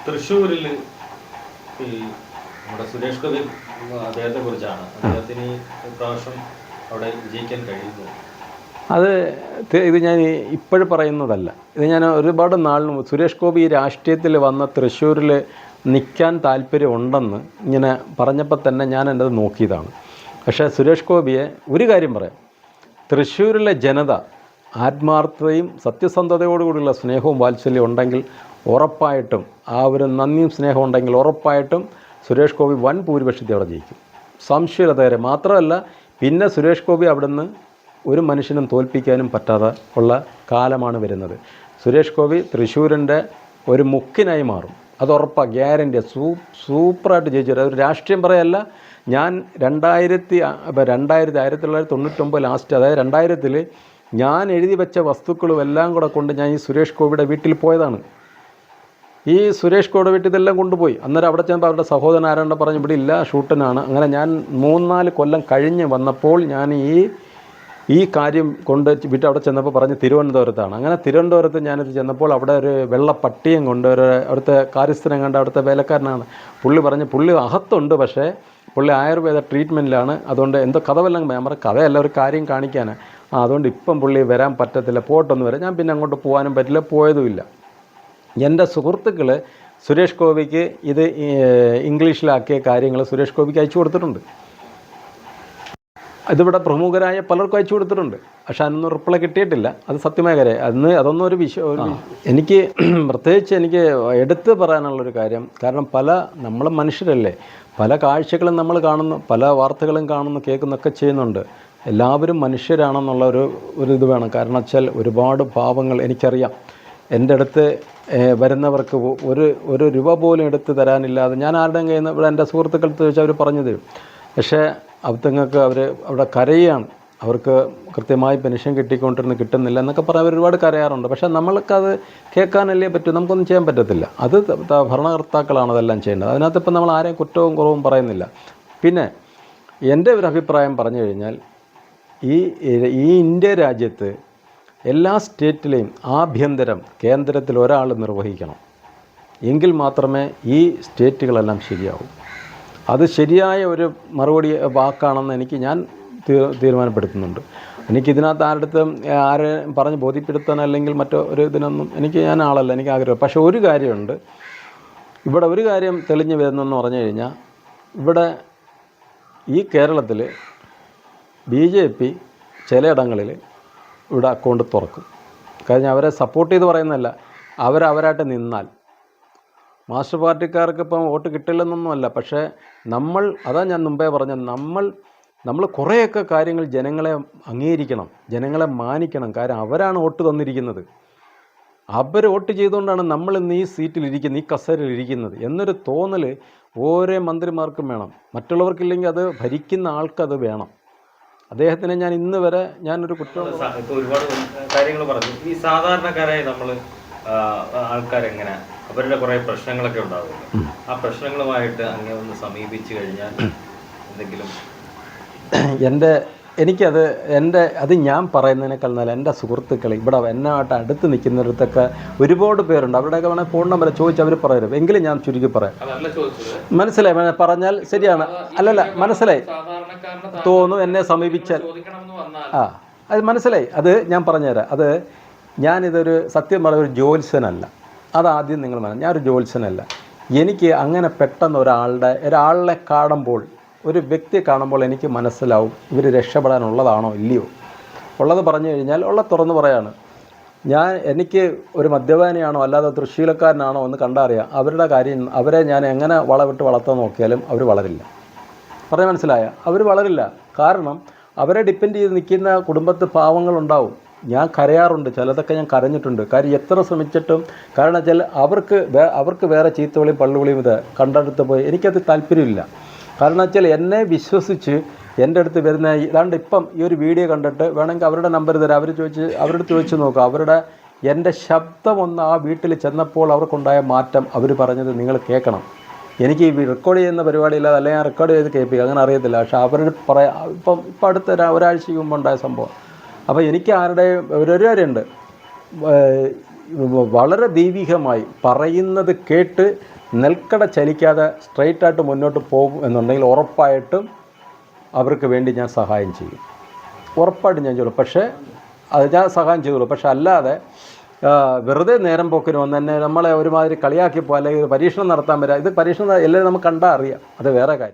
തൃശ്ശൂരിൽ ഈ നമ്മുടെ സുരേഷ് ഗോപി അദ്ദേഹത്തെ കുറിച്ചാണ്. അദ്ദേഹത്തിന് പ്രാവശ്യം അവിടെ വിജയിക്കാൻ കഴിയുന്നു. അത് ഇത് ഞാൻ ഇപ്പോഴും പറയുന്നതല്ല. ഇത് ഞാൻ ഒരുപാട് നാളിന് സുരേഷ് ഗോപി ഈ രാഷ്ട്രീയത്തിൽ വന്ന തൃശ്ശൂരിൽ നിൽക്കാൻ താല്പര്യമുണ്ടെന്ന് ഇങ്ങനെ പറഞ്ഞപ്പോൾ തന്നെ ഞാൻ എൻ്റെ നോക്കിയതാണ്. പക്ഷേ സുരേഷ് ഗോപിയെ ഒരു കാര്യം പറയാം, തൃശ്ശൂരിലെ ജനത ആത്മാർത്ഥതയും സത്യസന്ധതയോടുകൂടിയുള്ള സ്നേഹവും വാത്സല്യവും ഉണ്ടെങ്കിൽ ഉറപ്പായിട്ടും ആ ഒരു നന്ദിയും സ്നേഹവും ഉണ്ടെങ്കിൽ ഉറപ്പായിട്ടും സുരേഷ് ഗോപി വൻ ഭൂരിപക്ഷത്തിൽ അവിടെ ജയിക്കും, സംശയതേറെ. മാത്രമല്ല പിന്നെ സുരേഷ് ഗോപി അവിടുന്ന് ഒരു മനുഷ്യനും തോൽപ്പിക്കാനും പറ്റാതെ ഉള്ള കാലമാണ് വരുന്നത്. സുരേഷ് ഗോപി തൃശ്ശൂരിൻ്റെ ഒരു മുക്കിനായി മാറും, അത് ഉറപ്പാണ്, ഗ്യാരൻറ്റി. സൂപ്പറായിട്ട് ജയിച്ചു. ഒരു രാഷ്ട്രീയം പറയല്ല. ഞാൻ 1999 ലാസ്റ്റ്, അതായത് 2000 ഞാൻ എഴുതി വെച്ച വസ്തുക്കളും എല്ലാം കൂടെ കൊണ്ട് ഞാൻ ഈ സുരേഷ് ഗോപിയുടെ വീട്ടിൽ പോയതാണ്. ഈ സുരേഷ് ഗോപിയുടെ വീട്ടിൽ ഇതെല്ലാം കൊണ്ടുപോയി. അന്നേരം അവിടെ ചെന്നപ്പോൾ അവരുടെ സഹോദരൻ ആരാണ്ട് പറഞ്ഞു ഇവിടെ ഇല്ല, ഷൂട്ടിനാണ്. അങ്ങനെ ഞാൻ 3-4 കൊല്ലം കഴിഞ്ഞ് വന്നപ്പോൾ ഞാൻ ഈ കാര്യം കൊണ്ട് വിട്ട് അവിടെ ചെന്നപ്പോൾ പറഞ്ഞ് തിരുവനന്തപുരത്താണ്. അങ്ങനെ തിരുവനന്തപുരത്ത് ഞാനത് ചെന്നപ്പോൾ അവിടെ ഒരു വെള്ള പട്ടിയും കൊണ്ട് അവിടുത്തെ കാര്യസ്ഥനം കണ്ട അവിടുത്തെ വേലക്കാരനാണ്. പുള്ളി പറഞ്ഞ് പുള്ളി അകത്തുണ്ട്, പക്ഷേ പുള്ളി ആയുർവേദ ട്രീറ്റ്മെൻറ്റിലാണ്. അതുകൊണ്ട് എന്തോ കഥ വല്ലതും ഞാൻ പറഞ്ഞ കഥയല്ല, ഒരു കാര്യം കാണിക്കാൻ. അതുകൊണ്ട് ഇപ്പം പുള്ളി വരാൻ പറ്റത്തില്ല, പോട്ടൊന്ന് വരാം. ഞാൻ പിന്നെ അങ്ങോട്ട് പോകാനും പറ്റില്ല, പോയതുമില്ല. എൻ്റെ സുഹൃത്തുക്കൾ സുരേഷ് ഗോപിക്ക് ഇത് ഇംഗ്ലീഷിലാക്കിയ കാര്യങ്ങൾ സുരേഷ് ഗോപിക്ക് അയച്ചു കൊടുത്തിട്ടുണ്ട്. ഇതിവിടെ പ്രമുഖരായ പലർക്കും അയച്ചു കൊടുത്തിട്ടുണ്ട്. പക്ഷെ അതൊന്നും റിപ്ലൈ കിട്ടിയിട്ടില്ല. അത് സത്യമായ കാര്യം. അതൊന്നും ഒരു എനിക്ക് പ്രത്യേകിച്ച് എനിക്ക് എടുത്ത് പറയാനുള്ളൊരു കാര്യം, കാരണം നമ്മൾ മനുഷ്യരല്ലേ, പല കാഴ്ചകളും നമ്മൾ കാണുന്നു, പല വാർത്തകളും കാണുന്നു, കേൾക്കുന്നൊക്കെ ചെയ്യുന്നുണ്ട്. എല്ലാവരും മനുഷ്യരാണെന്നുള്ള ഒരു ഇത് വേണം. കാരണം വെച്ചാൽ ഒരുപാട് പാവങ്ങൾ എനിക്കറിയാം. എൻ്റെ അടുത്ത് വരുന്നവർക്ക് ഒരു രൂപ പോലും എടുത്ത് തരാനില്ലാതെ ഞാൻ ആരുടെയും കയ്യിൽ നിന്ന് ഇവിടെ എൻ്റെ സുഹൃത്തുക്കൾ ചോദിച്ചാൽ അവർ പറഞ്ഞു തരും. പക്ഷേ അവർക്ക് അവിടെ കരയുകയാണ്, അവർക്ക് കൃത്യമായി പെൻഷൻ കിട്ടുന്നില്ല എന്നൊക്കെ പറയാൻ അവർ ഒരുപാട് കരയാറുണ്ട്. പക്ഷേ നമ്മൾക്കത് കേൾക്കാനല്ലേ പറ്റൂ, നമുക്കൊന്നും ചെയ്യാൻ പറ്റത്തില്ല. അത് ഭരണകർത്താക്കളാണ് അതെല്ലാം ചെയ്യേണ്ടത്. അതിനകത്ത് ഇപ്പം നമ്മൾ ആരെയും കുറ്റവും കുറവും പറയുന്നില്ല. പിന്നെ എൻ്റെ ഒരു അഭിപ്രായം പറഞ്ഞു കഴിഞ്ഞാൽ ഈ ഇന്ത്യ രാജ്യത്ത് എല്ലാ സ്റ്റേറ്റിലെയും ആഭ്യന്തരം കേന്ദ്രത്തിൽ ഒരാൾ നിർവഹിക്കണം, എങ്കിൽ മാത്രമേ ഈ സ്റ്റേറ്റുകളെല്ലാം ശരിയാവും. അത് ശരിയായ ഒരു മറുപടി വാക്കാണെന്ന് ഞാൻ തീരുമാനപ്പെടുത്തുന്നുണ്ട്. എനിക്കിതിനകത്ത് ആരെ പറഞ്ഞ് ബോധ്യപ്പെടുത്താൻ അല്ലെങ്കിൽ മറ്റൊരു ഇതിനൊന്നും ഞാൻ ആളല്ല, എനിക്ക് ആഗ്രഹം. പക്ഷേ ഒരു കാര്യമുണ്ട്, ഇവിടെ ഒരു കാര്യം തെളിഞ്ഞു വരുന്നതെന്ന് പറഞ്ഞു കഴിഞ്ഞാൽ, ഇവിടെ ഈ കേരളത്തിൽ BJP ചിലയിടങ്ങളിൽ ഇവിടെ അക്കൗണ്ട് തുറക്കും. കാരണം അവരെ സപ്പോർട്ട് ചെയ്ത് പറയുന്നതല്ല, അവരായിട്ട് നിന്നാൽ. മാസ്റ്റർ പാർട്ടിക്കാർക്ക് ഇപ്പം വോട്ട് കിട്ടില്ലെന്നൊന്നുമല്ല, പക്ഷേ അതാ ഞാൻ മുമ്പേ പറഞ്ഞത്, നമ്മൾ കുറേയൊക്കെ കാര്യങ്ങൾ ജനങ്ങളെ അംഗീകരിക്കണം, ജനങ്ങളെ മാനിക്കണം. കാരണം അവരാണ് വോട്ട് തന്നിരിക്കുന്നത്. അവർ വോട്ട് ചെയ്തുകൊണ്ടാണ് നമ്മൾ ഇന്ന് ഈ സീറ്റിലിരിക്കുന്നത്, ഈ കസേരയിലിരിക്കുന്നത് എന്നൊരു തോന്നൽ ഓരോ മന്ത്രിമാർക്കും വേണം. മറ്റുള്ളവർക്കില്ലെങ്കിൽ അത് ഭരിക്കുന്ന ആൾക്കത് വേണം. അദ്ദേഹത്തിന് ഞാൻ ഇന്ന് വരെ ഞാനൊരു കുറ്റം. ഇപ്പോൾ ഒരുപാട് കാര്യങ്ങൾ പറഞ്ഞു. ഈ സാധാരണക്കാരായ നമ്മൾ ആൾക്കാരെങ്ങനെ അവരുടെ കുറേ പ്രശ്നങ്ങളൊക്കെ ഉണ്ടാകുമല്ലോ, ആ പ്രശ്നങ്ങളുമായിട്ട് അങ്ങനെ ഒന്ന് സമീപിച്ചു കഴിഞ്ഞാൽ എന്തെങ്കിലും അത് ഞാൻ പറയുന്നതിനേക്കാൾ നല്ല എൻ്റെ സുഹൃത്തുക്കൾ ഇവിടെ എന്നായിട്ട് അടുത്ത് നിൽക്കുന്നിടത്തൊക്കെ ഒരുപാട് പേരുണ്ട്. അവരുടെയൊക്കെ വേണമെങ്കിൽ ഫോൺ നമ്പർ ചോദിച്ച് അവർ പറയരുത്. എങ്കിലും ഞാൻ ചുരുക്കി പറയാം. മനസ്സിലായി പറഞ്ഞാൽ ശരിയാണ്. അല്ലല്ല, മനസ്സിലായി തോന്നുന്നു എന്നെ സമീപിച്ചാൽ. അത് മനസ്സിലായി. അത് ഞാൻ പറഞ്ഞുതരാം. ഞാനിതൊരു സത്യം പറഞ്ഞ ഒരു ജ്യോത്സ്യനല്ല. അതാദ്യം നിങ്ങൾ ഞാനൊരു ജ്യോത്സ്യനല്ല. എനിക്ക് അങ്ങനെ പെട്ടെന്ന് ഒരാളെ കാണുമ്പോൾ, ഒരു വ്യക്തിയെ കാണുമ്പോൾ എനിക്ക് മനസ്സിലാവും ഇവർ രക്ഷപ്പെടാനുള്ളതാണോ ഇല്ലയോ. ഉള്ളത് പറഞ്ഞു കഴിഞ്ഞാൽ തുറന്ന് പറയാണ്. എനിക്ക് ഒരു മദ്യപാനിയാണോ അല്ലാതെ തൃശ്ശൂലക്കാരനാണോ എന്ന് കണ്ടറിയാം. അവരുടെ കാര്യം, അവരെ ഞാൻ എങ്ങനെ വളവിട്ട് വളർത്താൻ നോക്കിയാലും അവർ വളരില്ല. പറഞ്ഞാൽ മനസ്സിലായ? അവർ വളരില്ല. കാരണം അവരെ ഡിപ്പെൻഡ് ചെയ്ത് നിൽക്കുന്ന കുടുംബത്ത് പാവങ്ങളുണ്ടാവും. ഞാൻ കരയാറുണ്ട്, ചിലതൊക്കെ ഞാൻ കരഞ്ഞിട്ടുണ്ട്. കാര്യം എത്ര ശ്രമിച്ചിട്ടും, കാരണം വെച്ചാൽ അവർക്ക് വേറെ ചീത്തവിളിയും പള്ളുവിളിയും ഇത് കണ്ടെടുത്ത് പോയി എനിക്കത് താല്പര്യമില്ല. കാരണം വെച്ചാൽ എന്നെ വിശ്വസിച്ച് എൻ്റെ അടുത്ത് വരുന്ന ഇപ്പം ഈ ഒരു വീഡിയോ കണ്ടിട്ട് വേണമെങ്കിൽ അവരുടെ നമ്പർ തരാം, അവരോട് ചോദിച്ച് നോക്കുക. എൻ്റെ ശബ്ദമൊന്ന് ആ വീട്ടിൽ ചെന്നപ്പോൾ അവർക്കുണ്ടായ മാറ്റം അവർ പറഞ്ഞത് നിങ്ങൾ കേൾക്കണം. എനിക്ക് ഈ റെക്കോർഡ് ചെയ്യുന്ന പരിപാടിയില്ലാതെ അല്ലെങ്കിൽ ഞാൻ റെക്കോർഡ് ചെയ്ത് കേൾപ്പിക്കുക അങ്ങനെ അറിയത്തില്ല. പക്ഷേ അവർ ഇപ്പം അടുത്ത ഒരാഴ്ചയ്ക്ക് മുമ്പ് ഉണ്ടായ സംഭവം. അപ്പോൾ എനിക്ക് ഒരു കാര്യമുണ്ട്, വളരെ ദൈവികമായി പറയുന്നത് കേട്ട് നെൽക്കട ചലിക്കാതെ സ്ട്രെയിറ്റായിട്ട് മുന്നോട്ട് പോകും എന്നുണ്ടെങ്കിൽ ഉറപ്പായിട്ടും അവർക്ക് വേണ്ടി ഞാൻ സഹായം ചെയ്യും. ഉറപ്പായിട്ടും ഞാൻ ചെയ്യും. പക്ഷേ അത് ഞാൻ സഹായം ചെയ്തുള്ളൂ. പക്ഷെ അല്ലാതെ വെറുതെ നേരം പോക്കിന് വന്ന് തന്നെ നമ്മളെ ഒരുമാതിരി കളിയാക്കിപ്പോൾ അല്ലെങ്കിൽ ഒരു പരീക്ഷണം നടത്താൻ വരാം. ഇത് പരീക്ഷണം എല്ലാവരും നമുക്ക് കണ്ടാൽ അറിയാം, അത് വേറെ കാര്യം.